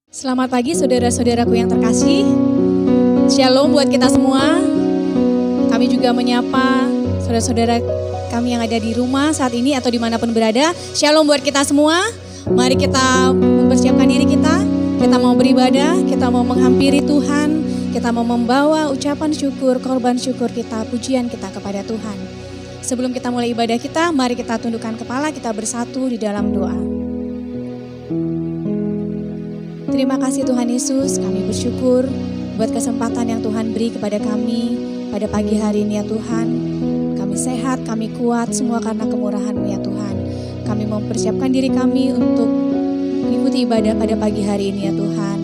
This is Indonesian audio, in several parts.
Selamat pagi saudara-saudaraku yang terkasih. Shalom buat kita semua. Kami juga menyapa saudara-saudara kami yang ada di rumah saat ini atau dimanapun berada. Shalom buat kita semua. Mari kita mempersiapkan diri kita. Kita mau beribadah, kita mau menghampiri Tuhan. Kita mau membawa ucapan syukur, korban syukur kita, pujian kita kepada Tuhan. Sebelum kita mulai ibadah kita, mari kita tundukkan kepala, kita bersatu di dalam doa. Terima kasih Tuhan Yesus, kami bersyukur buat kesempatan yang Tuhan beri kepada kami pada pagi hari ini ya Tuhan. Kami sehat, kami kuat, semua karena kemurahan-Mu ya Tuhan. Kami mempersiapkan diri kami untuk mengikuti ibadah pada pagi hari ini ya Tuhan.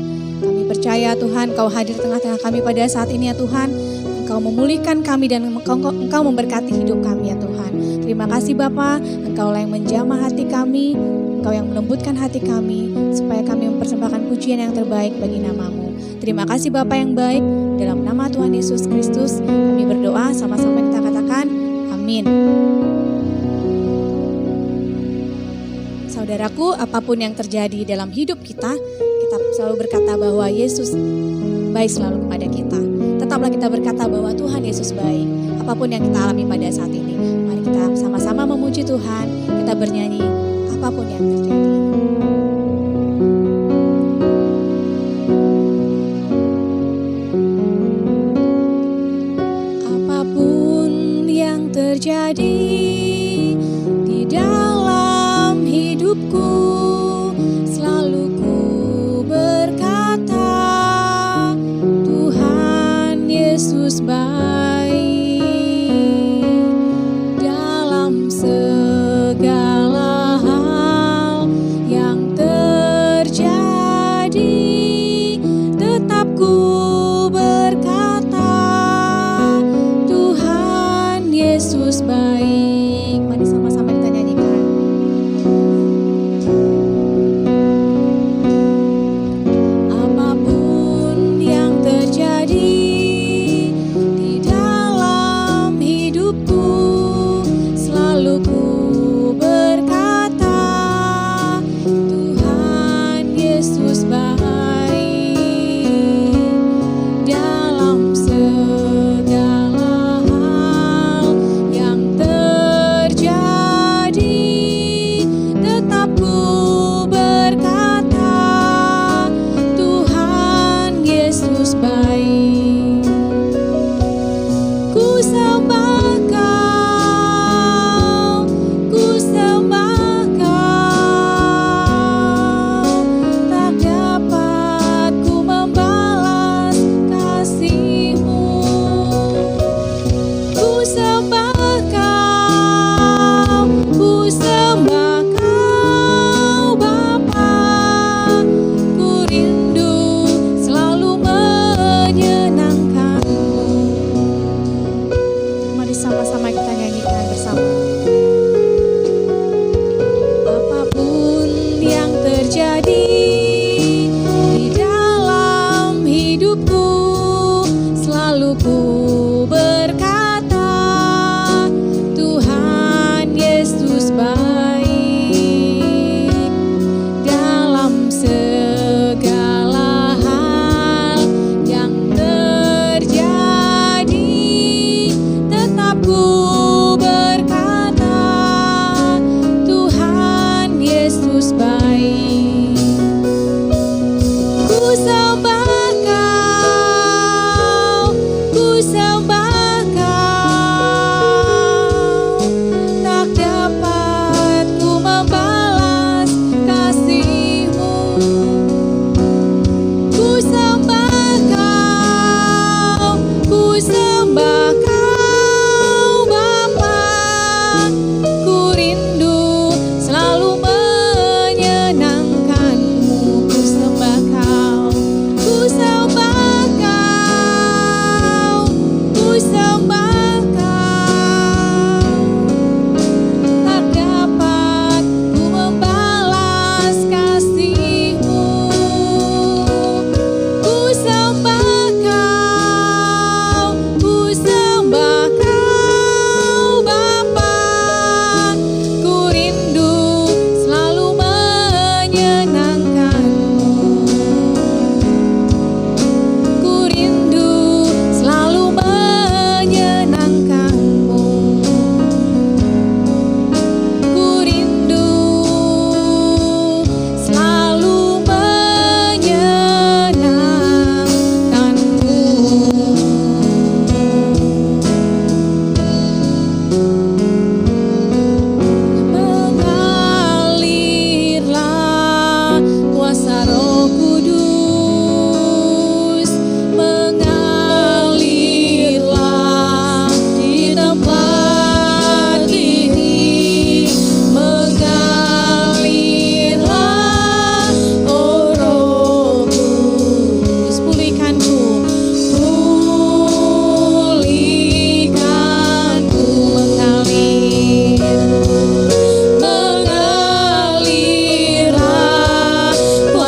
Kami percaya Tuhan Kau hadir tengah-tengah kami pada saat ini ya Tuhan. Engkau memulihkan kami dan Engkau memberkati hidup kami ya Tuhan. Terima kasih Bapa, Engkaulah yang menjamah hati kami, Engkau yang melembutkan hati kami, supaya kami mempersembahkan pujian yang terbaik bagi nama-Mu. Terima kasih Bapa yang baik, dalam nama Tuhan Yesus Kristus kami berdoa, sama-sama kita katakan amin. Saudaraku, apapun yang terjadi dalam hidup kita, kita selalu berkata bahwa Yesus baik selalu kepada kita. Tetaplah kita berkata bahwa Tuhan Yesus baik, apapun yang kita alami pada saat ini. Mari kita sama-sama memuji Tuhan, kita bernyanyi apapun yang terjadi. Apapun yang terjadi di dalam hidupku, selalu ku berkata Tuhan Yesus baik dalam segala hal yang terjadi. Tetap ku berkata Tuhan Yesus baik. Mari sama-sama kita nyanyikan. Apapun yang terjadi di dalam hidupku, selalu ku berkata Tuhan Yesus baik dalam segala hal yang terjadi. Tetap ku berkata Tuhan Yesus baik. Ku sembah Kau, ku sembah Kau, tak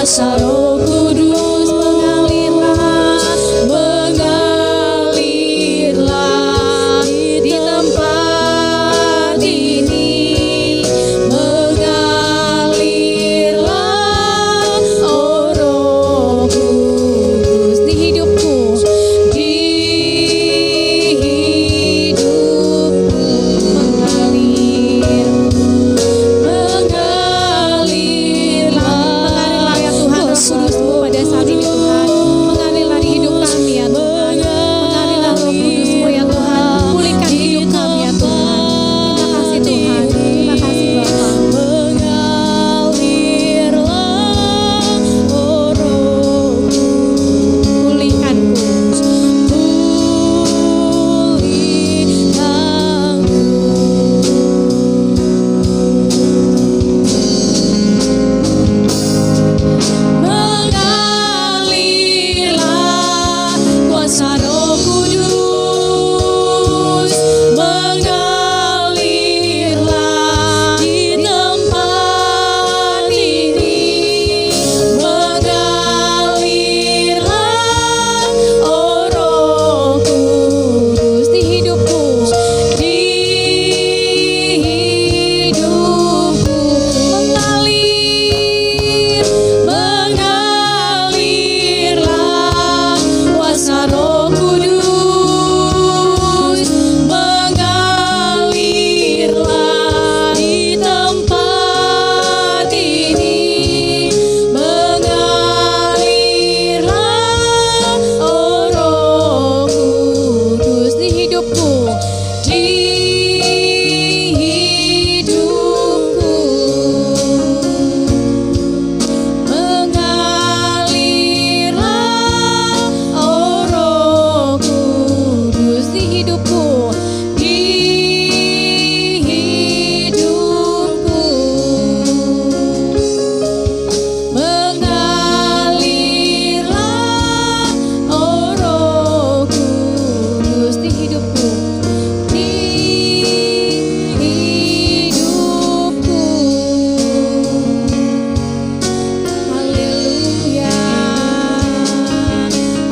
kuasa Roh Kudus mengalirlah, mengalirlah di tempat ini, mengalirlah, oh Roh Kudus di hidupku, di hidupku mengalir, mengalirlah ya Tuhan Roh Kudus-Mu pada saat ini Tuhan, mengalirlah di hidup kami ya Tuhan, mengalirlah Roh Kudus-Mu ya Tuhan, pulihkan hidup kami ya Tuhan. Terima kasih Tuhan, terima kasih Bapa. Mengalirlah, oh Roh pulihkanku, mengalirlah kuasa Roh Kudus, mengalirlah di tempat ini, mengalirlah, oh Roh Kudus di hidupku, di hidupku mengalir, mengalirlah kuasa Roh Kudus, mengalirlah di tempat ini, mengalirlah, oh Roh Kudus di hidupku, di hidupku mengalirlah, oh Roh Kudus di hidupku, di hidupku mengalirlah, oh Roh Kudus di hidupku, di hidupku. Haleluya,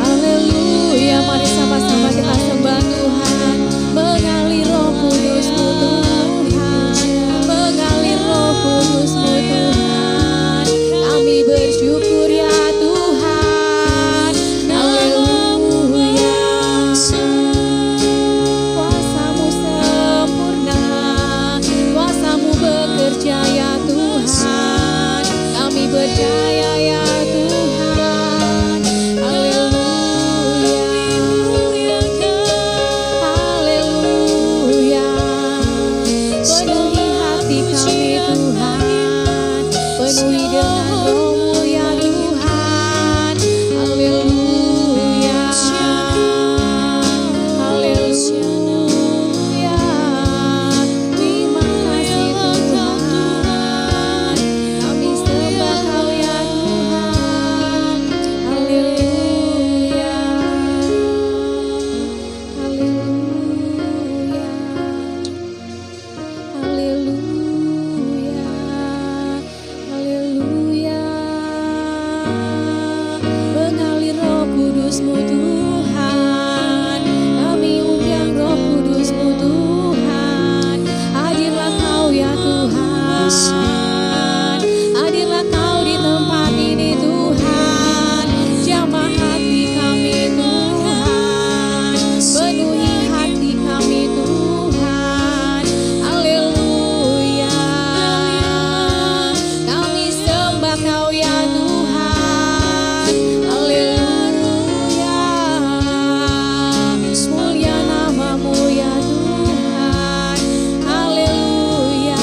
haleluya. Mari sama-sama kita sembah Tuhan. Mengalir Roh Kudus-Mu Tuhan, mengalir Roh Kudus-Mu Tuhan. Kami bersyukur ya Tuhan. Haleluya. Kuasa-Mu sempurna, kuasa-Mu bekerja ya Tuhan. Kami percaya ya Tuhan. Haleluya, haleluya. Penuhi hati kami Tuhan, penuhi dengan Roh-Mu ya Tuhan. Haleluya, haleluya. Terima kasih Tuhan, kami sembah Kau ya Tuhan. Haleluya, haleluya, haleluya, haleluya. Mengalir Roh Kudus-Mu Tuhan, kami undang Roh Kudus-Mu Tuhan. Hadirlah Kau ya Tuhan, hadirlah Kau di tempat ini Tuhan. Jamah hati kami Tuhan, penuhi hati kami Tuhan. Haleluya, kami sembah Kau ya Tuhan. Haleluya, mulia nama-Mu ya Tuhan. Haleluya,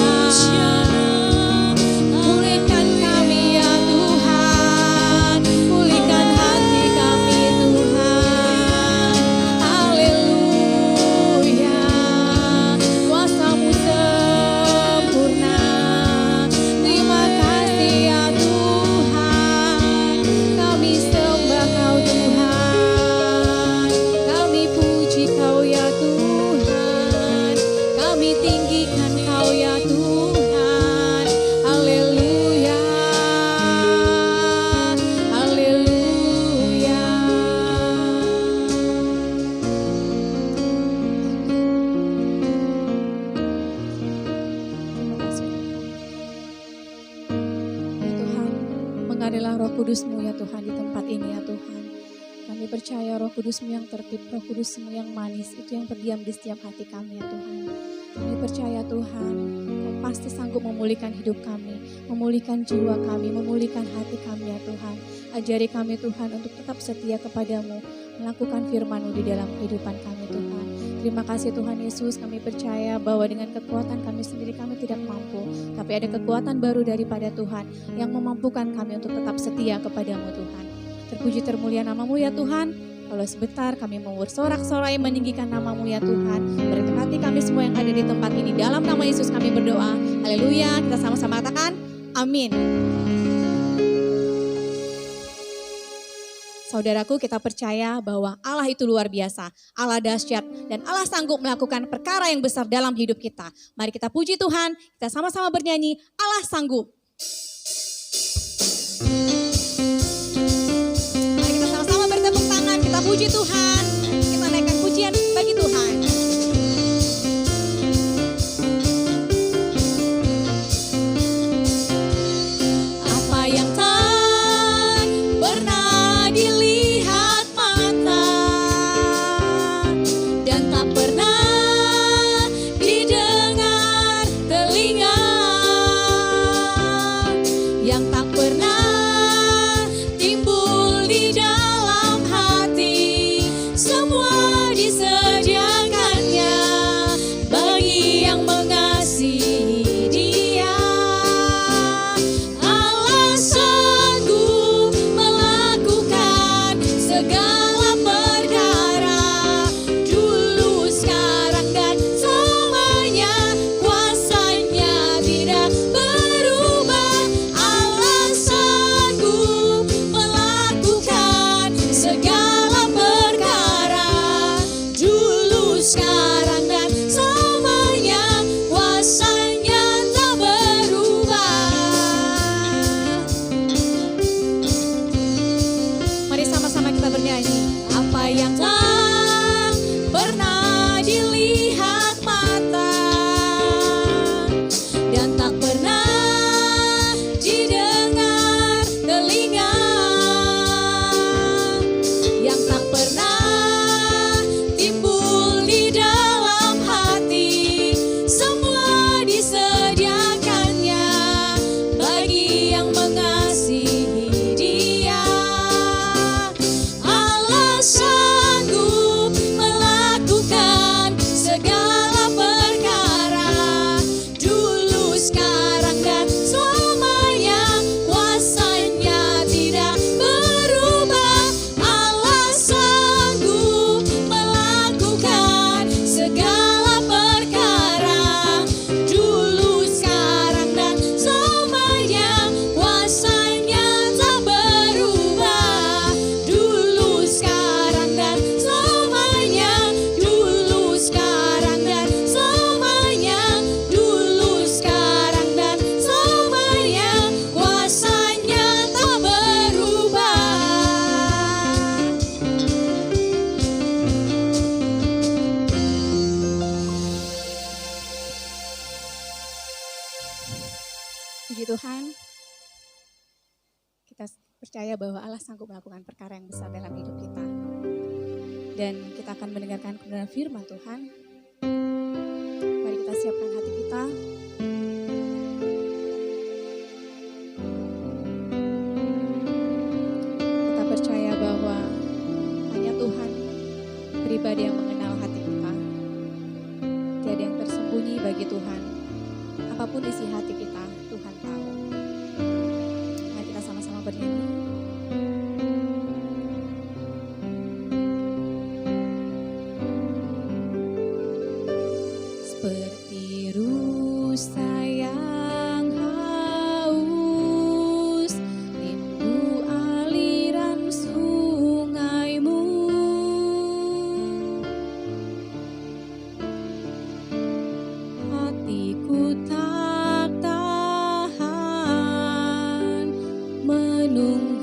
Roh Kudus-Mu ya Tuhan di tempat ini ya Tuhan. Kami percaya Roh Kudus-Mu yang tertib, Roh Kudus-Mu yang manis, itu yang berdiam di setiap hati kami ya Tuhan. Kami percaya Tuhan, Kau pasti sanggup memulihkan hidup kami, memulihkan jiwa kami, memulihkan hati kami ya Tuhan. Ajari kami Tuhan untuk tetap setia kepadamu, melakukan firman-Mu di dalam kehidupan kami Tuhan. Terima kasih Tuhan Yesus, kami percaya bahwa dengan kekuatan kami sendiri kami tidak mampu, tapi ada kekuatan baru daripada Tuhan yang memampukan kami untuk tetap setia kepadamu Tuhan. Terpuji termulia nama-Mu ya Tuhan. Kalau sebentar kami mau bersorak-sorai meninggikan nama-Mu ya Tuhan. Berkati kami semua yang ada di tempat ini. Dalam nama Yesus kami berdoa. Haleluya. Kita sama-sama katakan amin. Saudaraku, kita percaya bahwa Allah itu luar biasa, Allah dahsyat, dan Allah sanggup melakukan perkara yang besar dalam hidup kita. Mari kita puji Tuhan, kita sama-sama bernyanyi, Allah sanggup. Mari kita sama-sama bertepuk tangan, kita puji Tuhan, kita naikkan pujian bagi Tuhan. Apa yang tak pernah dilihat mata dan tak pernah didengar telinga, yang tak pernah timbul di dalam hati, semua disediakannya bagi yang mengasihi Dia. Allah sanggup melakukan segala perkara, dulu, sekarang, dan selamanya. Kuasanya tidak berubah. Allah sanggup melakukan segala perkara, dulu, sekarang, dan selamanya. Kuasanya tak berubah. Mari sama-sama kita bernyanyi. Apa yang tak pernah dilihat mata dan tak pernah didengar telinga, yang tak pernah timbul di dalam hati, semua disediakannya bagi yang mengasihi Dia. Allah sanggup melakukan segala perkara, dulu, sekarang, dan selamanya. Kuasanya tidak berubah. Allah sanggup melakukan segala perkara, dulu, sekarang, dan selamanya. Kuasanya tak berubah. Dulu, sekarang, dan selamanya. Dulu, sekarang, dan selamanya. Dulu, sekarang, dan selamanya. Kuasanya tak berubah. Puji Tuhan, kita percaya bahwa Allah sanggup melakukan perkara yang besar dalam hidup kita. Dan kita akan mendengarkan kebenaran firman Tuhan. Mari kita siapkan hati kita. Kita percaya bahwa hanya Tuhan pribadi yang mengenal hati kita. Tiada yang tersembunyi bagi Tuhan. Apapun isi hati kita, Tuhan tahu. Mari kita sama-sama bernyanyi. Seperti rusa yang haus, rindu aliran sungai-Mu. Hatiku tak tahan menunggu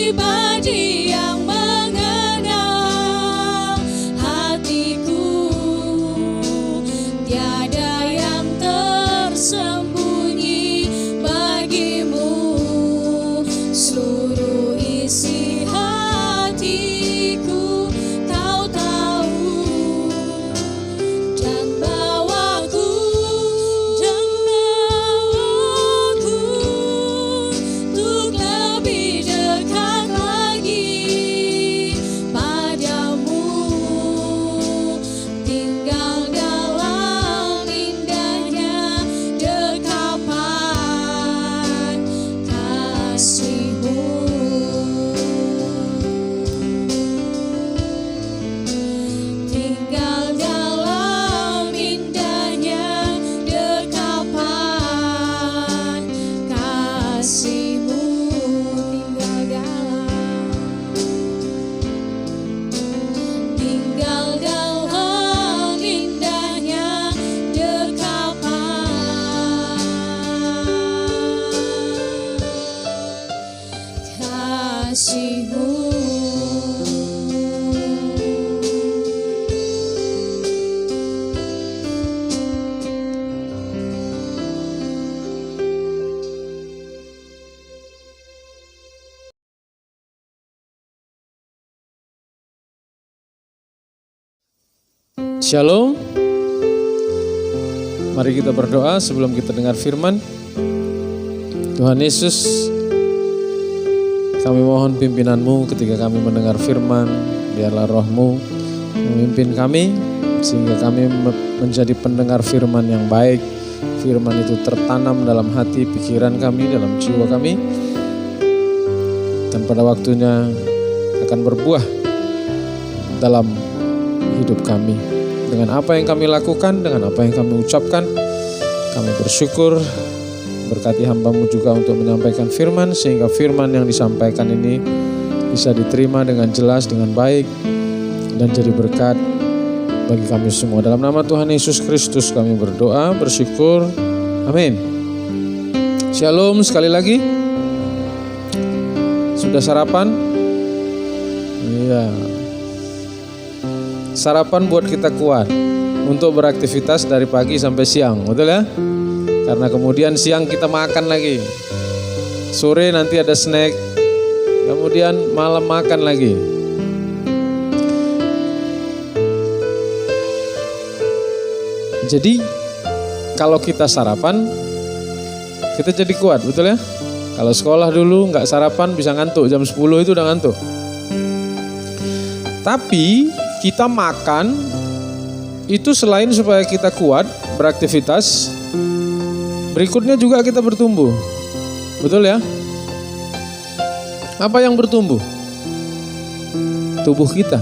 pribadi yang mengenal hatiku. Tiada yang tersembunyi bagimu, seluruh isi hatiku kau tahu. Dan bawaku untuk lebih dekat lagi padamu, tinggal dalam indahnya dekapan kasih-Mu. Tinggal dalam indahnya dekapan kasih-Mu. Tinggal dalam indahnya dekapan kasih-Mu. Shalom. Mari kita berdoa sebelum kita dengar firman. Tuhan Yesus, kami mohon pimpinan-Mu ketika kami mendengar firman. Biarlah Roh-Mu memimpin kami sehingga kami menjadi pendengar firman yang baik. Firman itu tertanam dalam hati, pikiran kami, dalam jiwa kami, dan pada waktunya akan berbuah dalam hidup kami. Dengan apa yang kami lakukan, dengan apa yang kami ucapkan, kami bersyukur. Berkati hamba-Mu juga untuk menyampaikan firman, sehingga firman yang disampaikan ini bisa diterima dengan jelas, dengan baik, dan jadi berkat bagi kami semua. Dalam nama Tuhan Yesus Kristus kami berdoa, bersyukur. Amin. Shalom sekali lagi. Sudah sarapan? Iya. Sarapan buat kita kuat untuk beraktivitas dari pagi sampai siang, betul ya? Karena kemudian siang kita makan lagi, sore nanti ada snack, kemudian malam makan lagi. Jadi kalau kita sarapan, kita jadi kuat, betul ya? Kalau sekolah dulu nggak sarapan bisa ngantuk, jam 10 itu udah ngantuk. Tapi kita makan itu selain supaya kita kuat beraktivitas, berikutnya juga kita bertumbuh. Betul ya? Apa yang bertumbuh? Tubuh kita.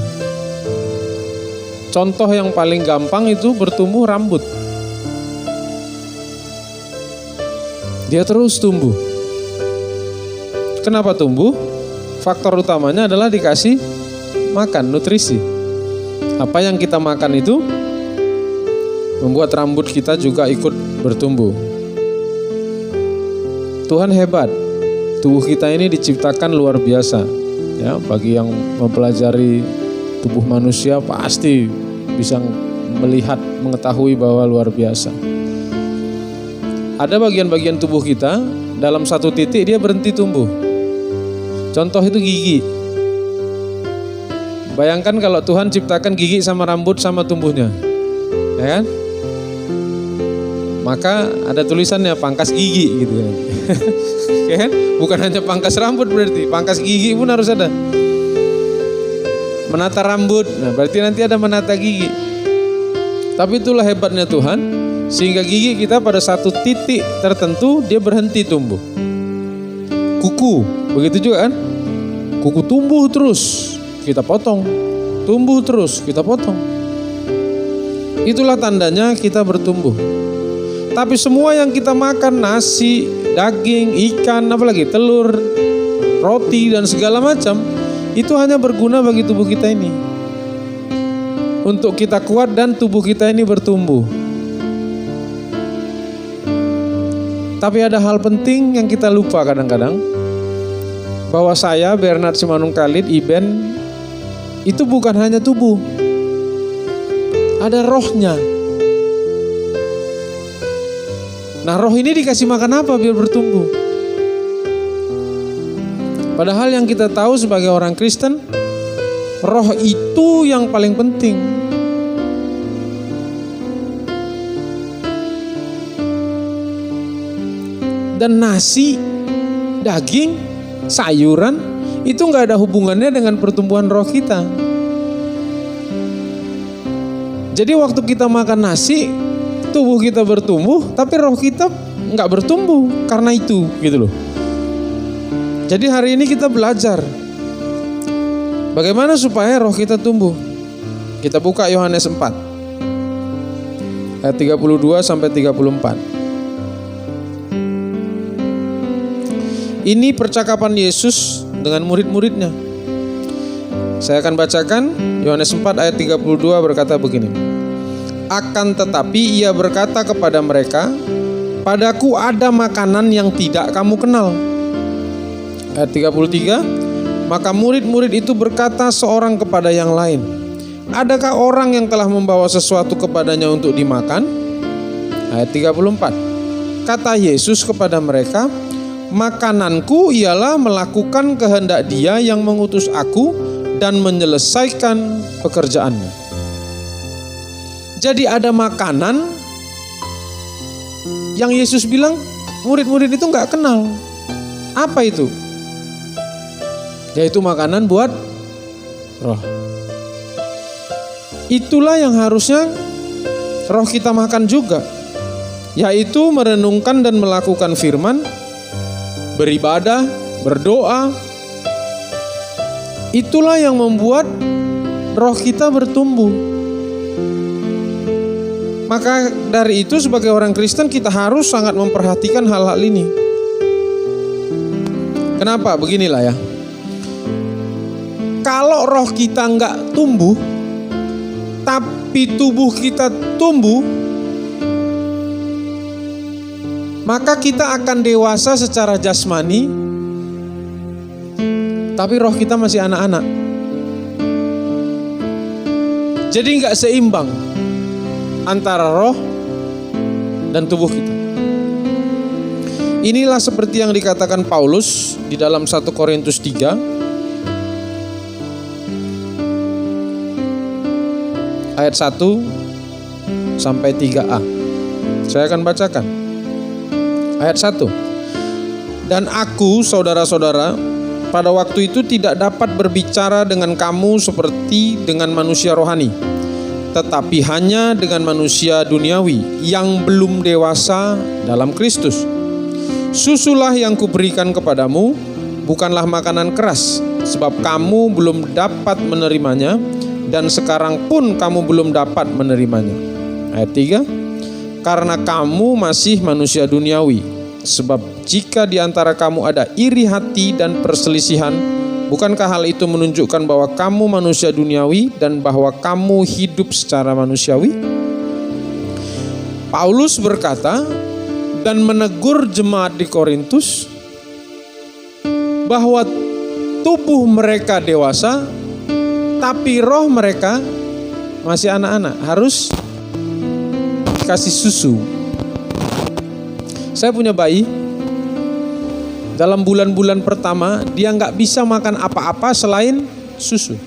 Contoh yang paling gampang itu bertumbuh rambut. Dia terus tumbuh. Kenapa tumbuh? Faktor utamanya adalah dikasih makan, nutrisi. Apa yang kita makan itu membuat rambut kita juga ikut bertumbuh. Tuhan hebat. Tubuh kita ini diciptakan luar biasa. Ya, bagi yang mempelajari tubuh manusia pasti bisa melihat, mengetahui bahwa luar biasa. Ada bagian-bagian tubuh kita dalam satu titik dia berhenti tumbuh. Contoh itu gigi. Bayangkan kalau Tuhan ciptakan gigi sama rambut sama tumbuhnya, ya kan? Maka ada tulisannya pangkas gigi gitu kan. Ya kan? Bukan hanya pangkas rambut, berarti pangkas gigi pun harus ada. Menata rambut, nah berarti nanti ada menata gigi. Tapi itulah hebatnya Tuhan, sehingga gigi kita pada satu titik tertentu dia berhenti tumbuh. Kuku, begitu juga kan? Kuku tumbuh terus, kita potong, tumbuh terus, kita potong. Itulah tandanya kita bertumbuh. Tapi semua yang kita makan, nasi, daging, ikan, apalagi telur, roti dan segala macam, itu hanya berguna bagi tubuh kita ini. Untuk kita kuat dan tubuh kita ini bertumbuh. Tapi ada hal penting yang kita lupa kadang-kadang. bahwa saya, Bernard Simanung Khalid, Iben, itu bukan hanya tubuh, ada rohnya. Nah, roh ini dikasih makan apa biar bertumbuh? Padahal yang kita tahu sebagai orang Kristen, roh itu yang paling penting. Dan nasi, daging, sayuran itu nggak ada hubungannya dengan pertumbuhan roh kita. Jadi waktu kita makan nasi, tubuh kita bertumbuh, tapi roh kita nggak bertumbuh karena itu, gitu loh. Jadi hari ini kita belajar bagaimana supaya roh kita tumbuh. Kita buka Yohanes 4 ayat 32 sampai 34. Ini percakapan Yesus dengan murid-muridnya. Saya akan bacakan Yohanes 4 ayat 32 berkata begini. Akan tetapi ia berkata kepada mereka, padaku ada makanan yang tidak kamu kenal. Ayat 33, maka murid-murid itu berkata seorang kepada yang lain, adakah orang yang telah membawa sesuatu kepadanya untuk dimakan? Ayat 34, kata Yesus kepada mereka, makananku ialah melakukan kehendak Dia yang mengutus aku dan menyelesaikan pekerjaannya. Jadi ada makanan yang Yesus bilang murid-murid itu gak kenal. Apa itu? Yaitu makanan buat roh. Itulah yang harusnya roh kita makan juga, yaitu merenungkan dan melakukan firman, beribadah, berdoa. Itulah yang membuat roh kita bertumbuh. Maka dari itu sebagai orang Kristen kita harus sangat memperhatikan hal-hal ini. Kenapa? Beginilah ya. Kalau roh kita nggak tumbuh, tapi tubuh kita tumbuh, maka kita akan dewasa secara jasmani, tapi roh kita masih anak-anak. Jadi nggak seimbang antara roh dan tubuh kita. Inilah seperti yang dikatakan Paulus di dalam 1 Korintus 3 ayat 1 sampai 3a. Saya akan bacakan. Ayat 1. Dan aku, saudara-saudara, pada waktu itu tidak dapat berbicara dengan kamu seperti dengan manusia rohani, tetapi hanya dengan manusia duniawi yang belum dewasa dalam Kristus. Susulah yang kuberikan kepadamu, bukanlah makanan keras, sebab kamu belum dapat menerimanya, dan sekarang pun kamu belum dapat menerimanya. Ayat 3. Karena kamu masih manusia duniawi, sebab jika di antara kamu ada iri hati dan perselisihan, bukankah hal itu menunjukkan bahwa kamu manusia duniawi dan bahwa kamu hidup secara manusiawi? Paulus berkata dan menegur jemaat di Korintus bahwa tubuh mereka dewasa, tapi roh mereka masih anak-anak, harus kasih susu. Saya punya bayi, dalam bulan-bulan pertama dia nggak bisa makan apa-apa selain susu.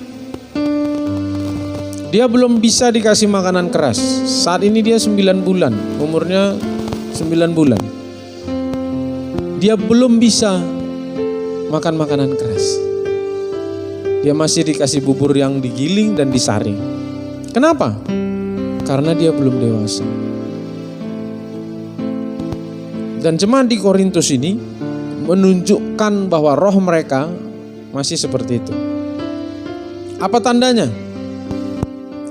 Dia belum bisa dikasih makanan keras. Saat ini dia 9 bulan, umurnya 9 bulan. Dia belum bisa makan makanan keras. Dia masih dikasih bubur yang digiling dan disaring. Kenapa? Karena dia belum dewasa. Dan jemaat di Korintus ini menunjukkan bahwa roh mereka masih seperti itu. Apa tandanya?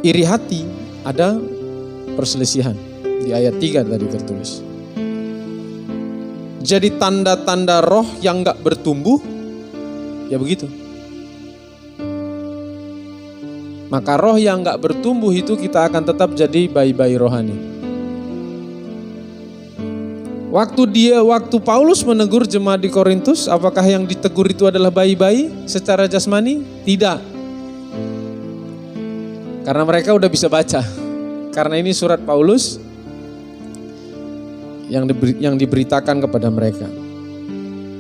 Iri hati, ada perselisihan. Di ayat 3 tadi tertulis. Jadi tanda-tanda roh yang gak bertumbuh, ya begitu. Maka roh yang gak bertumbuh itu kita akan tetap jadi bayi-bayi rohani. Waktu Paulus menegur jemaat di Korintus, apakah yang ditegur itu adalah bayi-bayi secara jasmani? Tidak. Karena mereka udah bisa baca. Karena ini surat Paulus yang diberitakan kepada mereka.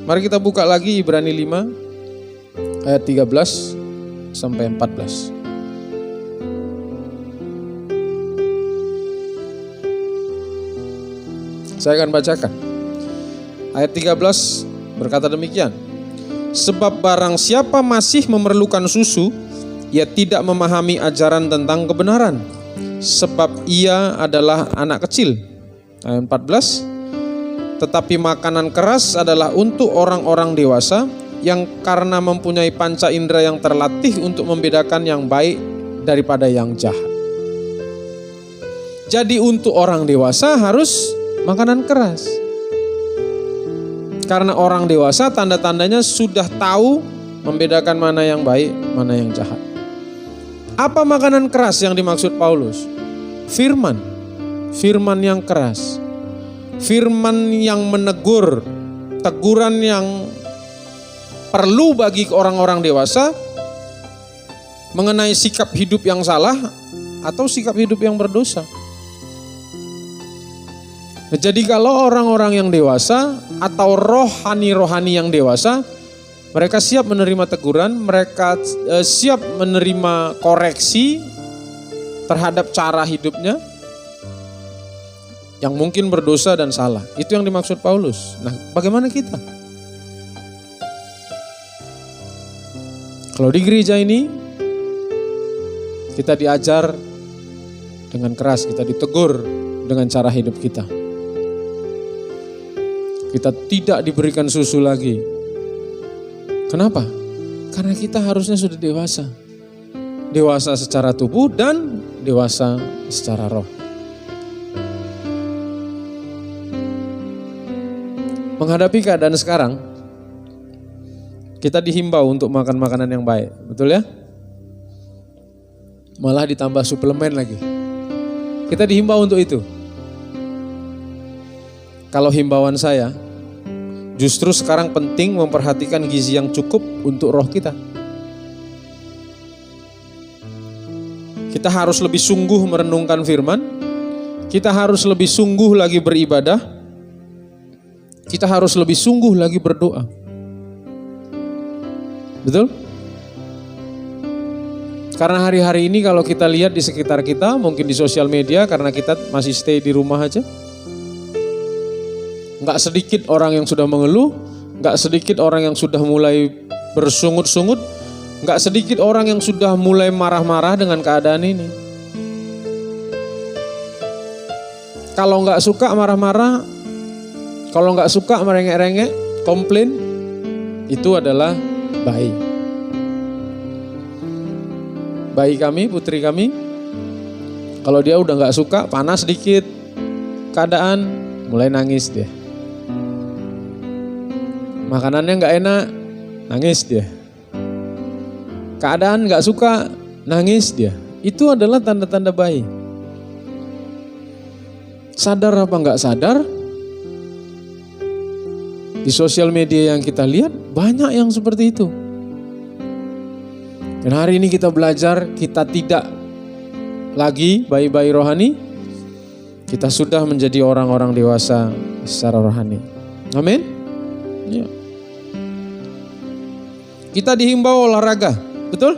Mari kita buka lagi Ibrani 5 ayat 13 sampai 14. Saya akan bacakan. Ayat 13 berkata demikian. Sebab barang siapa masih memerlukan susu, ia tidak memahami ajaran tentang kebenaran. Sebab ia adalah anak kecil. Ayat 14. Tetapi makanan keras adalah untuk orang-orang dewasa yang karena mempunyai panca indera yang terlatih untuk membedakan yang baik daripada yang jahat. Jadi untuk orang dewasa harus makanan keras. Karena orang dewasa tanda-tandanya sudah tahu membedakan mana yang baik, mana yang jahat. Apa makanan keras yang dimaksud Paulus? Firman. Firman yang keras. Firman yang menegur, teguran yang perlu bagi orang-orang dewasa mengenai sikap hidup yang salah atau sikap hidup yang berdosa. Jadi kalau orang-orang yang dewasa atau rohani-rohani yang dewasa, mereka siap menerima teguran, mereka siap menerima koreksi terhadap cara hidupnya yang mungkin berdosa dan salah. Itu yang dimaksud Paulus. Nah, bagaimana kita? Kalau di gereja ini kita diajar dengan keras, kita ditegur dengan cara hidup kita. Kita tidak diberikan susu lagi. Kenapa? Karena kita harusnya sudah dewasa. Dewasa secara tubuh dan dewasa secara roh. Menghadapi keadaan sekarang, kita dihimbau untuk makan makanan yang baik, betul ya? Malah ditambah suplemen lagi. Kita dihimbau untuk itu. Kalau himbauan saya, justru sekarang penting memperhatikan gizi yang cukup untuk roh kita. Kita harus lebih sungguh merenungkan firman, kita harus lebih sungguh lagi beribadah, kita harus lebih sungguh lagi berdoa. Betul? Karena hari-hari ini kalau kita lihat di sekitar kita, mungkin di sosial media, karena kita masih stay di rumah aja, gak sedikit orang yang sudah mengeluh, gak sedikit orang yang sudah mulai bersungut-sungut, gak sedikit orang yang sudah mulai marah-marah dengan keadaan ini. Kalau gak suka marah-marah, kalau gak suka merengek-rengek, komplain, itu adalah bayi. Bayi kami, putri kami, kalau dia udah gak suka, panas sedikit keadaan, mulai nangis dia. Makanannya gak enak, nangis dia. Keadaan gak suka, nangis dia. Itu adalah tanda-tanda bayi. Sadar apa gak sadar, di sosial media yang kita lihat banyak yang seperti itu. Dan hari ini kita belajar, kita tidak lagi bayi-bayi rohani, kita sudah menjadi orang-orang dewasa secara rohani. Amin. Ya. Kita dihimbau olahraga, betul?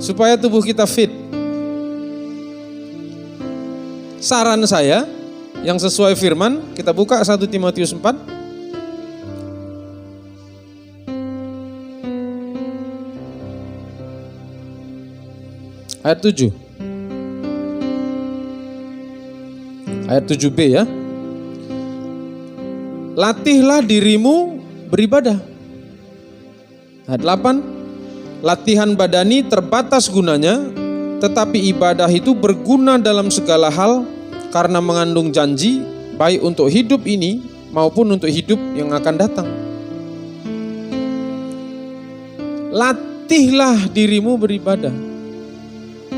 Supaya tubuh kita fit. Saran saya yang sesuai firman, kita buka 1 Timotius 4. Ayat 7. Ayat 7b ya. Latihlah dirimu beribadah. Ayat 8. Latihan badani terbatas gunanya, tetapi ibadah itu berguna dalam segala hal karena mengandung janji baik untuk hidup ini maupun untuk hidup yang akan datang. Latihlah dirimu beribadah.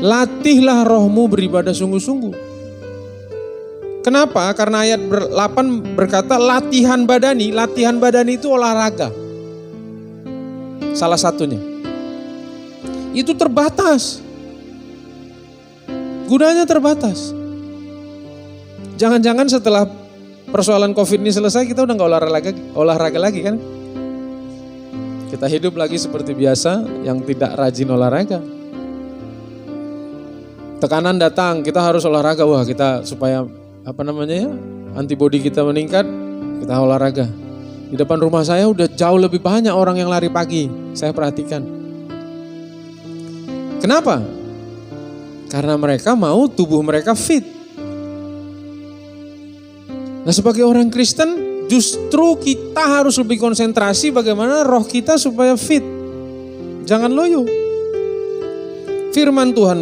Latihlah rohmu beribadah sungguh-sungguh. Kenapa? Karena ayat 8 berkata latihan badani. Latihan badani itu olahraga. Salah satunya. Itu terbatas. Gunanya terbatas. Jangan-jangan setelah persoalan COVID ini selesai kita udah gak olahraga lagi kan? Kita hidup lagi seperti biasa yang tidak rajin olahraga. Tekanan datang, kita harus olahraga. Wah, kita supaya antibodi kita meningkat, kita olahraga. Di depan rumah saya udah jauh lebih banyak orang yang lari pagi. Saya perhatikan. Kenapa? Karena mereka mau tubuh mereka fit. Nah, sebagai orang Kristen justru kita harus lebih konsentrasi bagaimana roh kita supaya fit. Jangan loyo. Firman Tuhan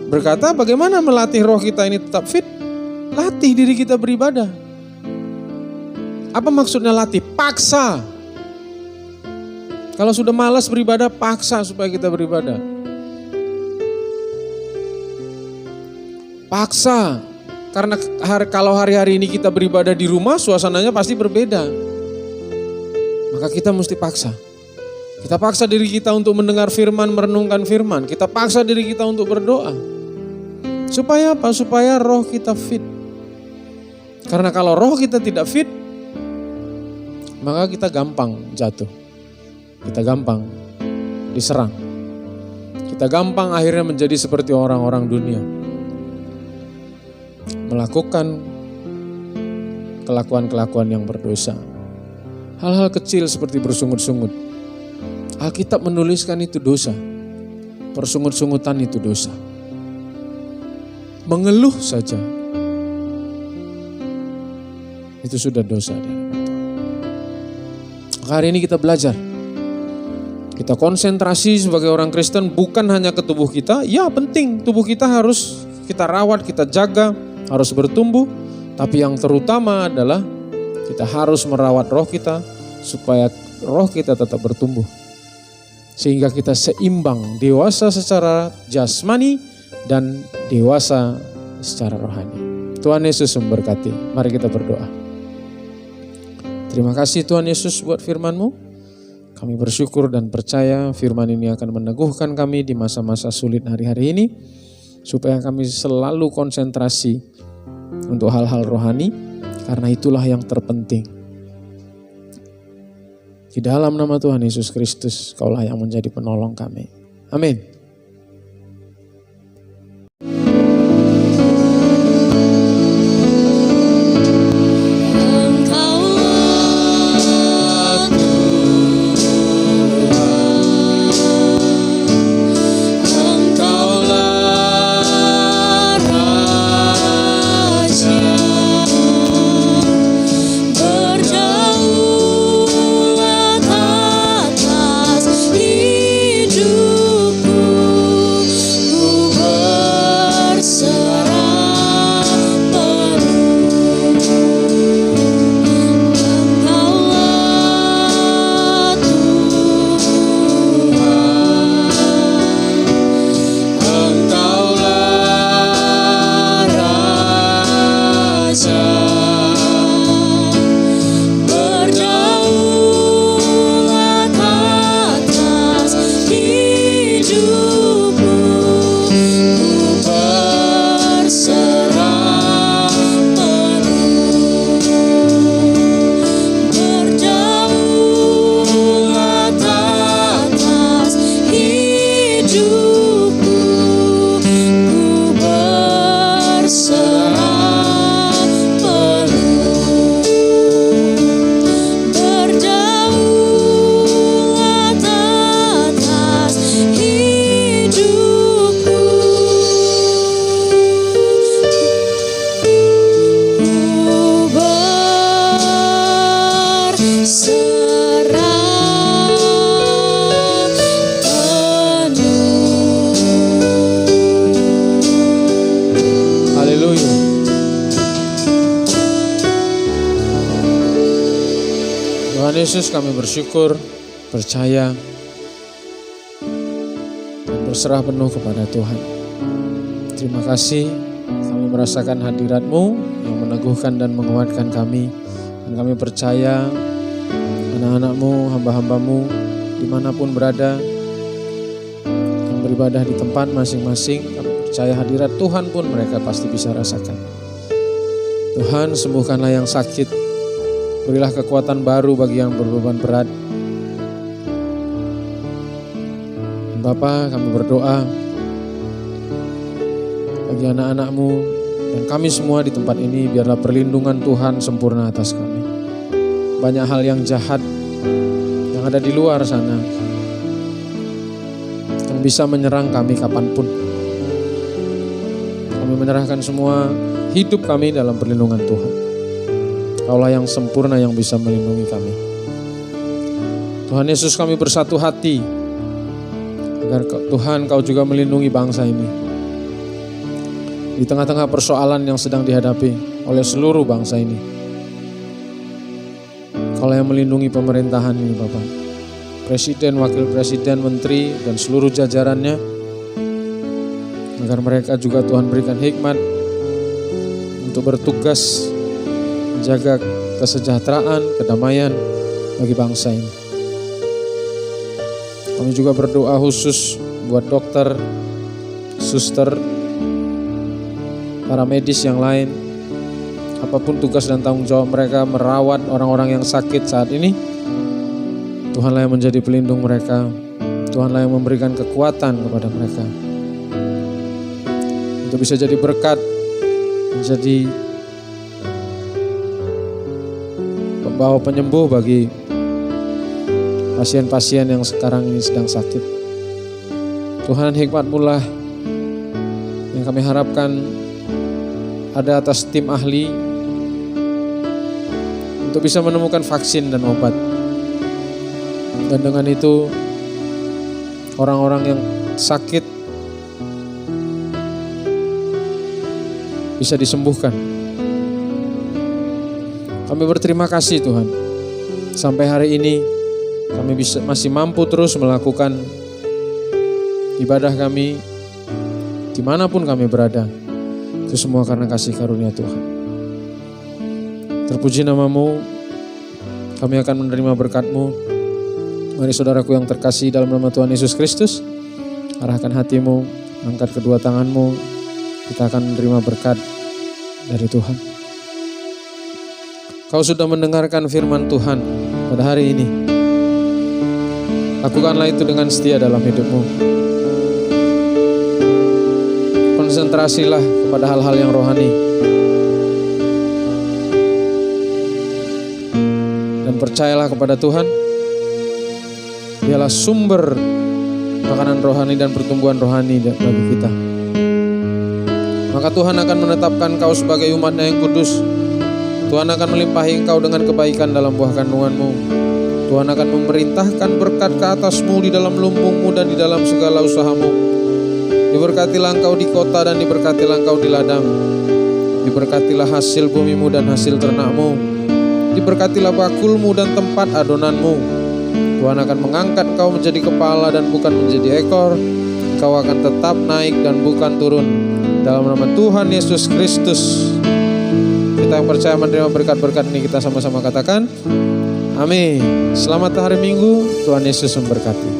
berkata bagaimana melatih roh kita ini tetap fit? Latih diri kita beribadah. Apa maksudnya latih? Paksa. Kalau sudah malas beribadah, paksa supaya kita beribadah. Paksa. Karena kalau hari-hari ini kita beribadah di rumah, suasananya pasti berbeda. Maka kita mesti paksa. Kita paksa diri kita untuk mendengar firman, merenungkan firman. Kita paksa diri kita untuk berdoa. Supaya apa? Supaya roh kita fit. Karena kalau roh kita tidak fit, maka kita gampang jatuh. Kita gampang diserang. Kita gampang akhirnya menjadi seperti orang-orang dunia. Melakukan kelakuan-kelakuan yang berdosa. Hal-hal kecil seperti bersungut-sungut. Alkitab menuliskan itu dosa. Persungut-sungutan itu dosa. Mengeluh saja. Itu sudah dosa. Maka hari ini kita belajar. Kita konsentrasi sebagai orang Kristen bukan hanya ke tubuh kita. Ya penting, tubuh kita harus kita rawat, kita jaga. Harus bertumbuh, tapi yang terutama adalah kita harus merawat roh kita supaya roh kita tetap bertumbuh. Sehingga kita seimbang, dewasa secara jasmani dan dewasa secara rohani. Tuhan Yesus memberkati. Mari kita berdoa. Terima kasih Tuhan Yesus buat firman-Mu. Kami bersyukur dan percaya firman ini akan meneguhkan kami di masa-masa sulit hari-hari ini. Supaya kami selalu konsentrasi untuk hal-hal rohani, karena itulah yang terpenting. Di dalam nama Tuhan Yesus Kristus, Kaulah yang menjadi penolong kami. Amin. Tuhan Yesus, kami bersyukur, percaya, dan berserah penuh kepada Tuhan. Terima kasih kami merasakan hadirat-Mu yang meneguhkan dan menguatkan kami. Dan kami percaya anak-anak-Mu, hamba-hamba-Mu dimanapun berada, yang beribadah di tempat masing-masing, kami percaya hadirat Tuhan pun mereka pasti bisa rasakan. Tuhan, sembuhkanlah yang sakit, berilah kekuatan baru bagi yang berbeban berat. Bapa, kami berdoa bagi anak-anak-Mu dan kami semua di tempat ini, biarlah perlindungan Tuhan sempurna atas kami. Banyak hal yang jahat yang ada di luar sana yang bisa menyerang kami kapanpun. Kami menyerahkan semua hidup kami dalam perlindungan Tuhan. Kaulah yang sempurna yang bisa melindungi kami. Tuhan Yesus, kami bersatu hati agar Tuhan Kau juga melindungi bangsa ini di tengah-tengah persoalan yang sedang dihadapi oleh seluruh bangsa ini. Kaulah yang melindungi pemerintahan ini Bapak, Presiden, Wakil Presiden, Menteri dan seluruh jajarannya, agar mereka juga Tuhan berikan hikmat untuk bertugas menjaga kesejahteraan, kedamaian bagi bangsa ini. Kami juga berdoa khusus buat dokter, suster, para medis yang lain, apapun tugas dan tanggung jawab mereka merawat orang-orang yang sakit saat ini. Tuhanlah yang menjadi pelindung mereka, Tuhanlah yang memberikan kekuatan kepada mereka untuk bisa jadi berkat, menjadi pembawa penyembuh bagi pasien-pasien yang sekarang ini sedang sakit. Tuhan, hikmat-Mu lah yang kami harapkan ada atas tim ahli untuk bisa menemukan vaksin dan obat. Dan dengan itu orang-orang yang sakit bisa disembuhkan. Kami berterima kasih Tuhan, sampai hari ini kami masih mampu terus melakukan ibadah kami dimanapun kami berada. Itu semua karena kasih karunia Tuhan. Terpuji nama-Mu, kami akan menerima berkat-Mu. Mari saudaraku yang terkasih dalam nama Tuhan Yesus Kristus, arahkan hatimu, angkat kedua tanganmu, kita akan menerima berkat dari Tuhan. Kau sudah mendengarkan firman Tuhan pada hari ini. Lakukanlah itu dengan setia dalam hidupmu. Konsentrasilah kepada hal-hal yang rohani. Dan percayalah kepada Tuhan. Dialah sumber makanan rohani dan pertumbuhan rohani bagi kita. Maka Tuhan akan menetapkan kau sebagai umat-Nya yang kudus. Tuhan akan melimpahi engkau dengan kebaikan dalam buah kandunganmu. Tuhan akan memerintahkan berkat ke atasmu di dalam lumbungmu dan di dalam segala usahamu. Diberkatilah engkau di kota dan diberkatilah engkau di ladang. Diberkatilah hasil bumimu dan hasil ternakmu. Diberkatilah bakulmu dan tempat adonanmu. Tuhan akan mengangkat engkau menjadi kepala dan bukan menjadi ekor. Engkau akan tetap naik dan bukan turun. Dalam nama Tuhan Yesus Kristus. Kita yang percaya menerima berkat-berkat ini, kita sama-sama katakan amin. Selamat hari Minggu, Tuhan Yesus memberkati.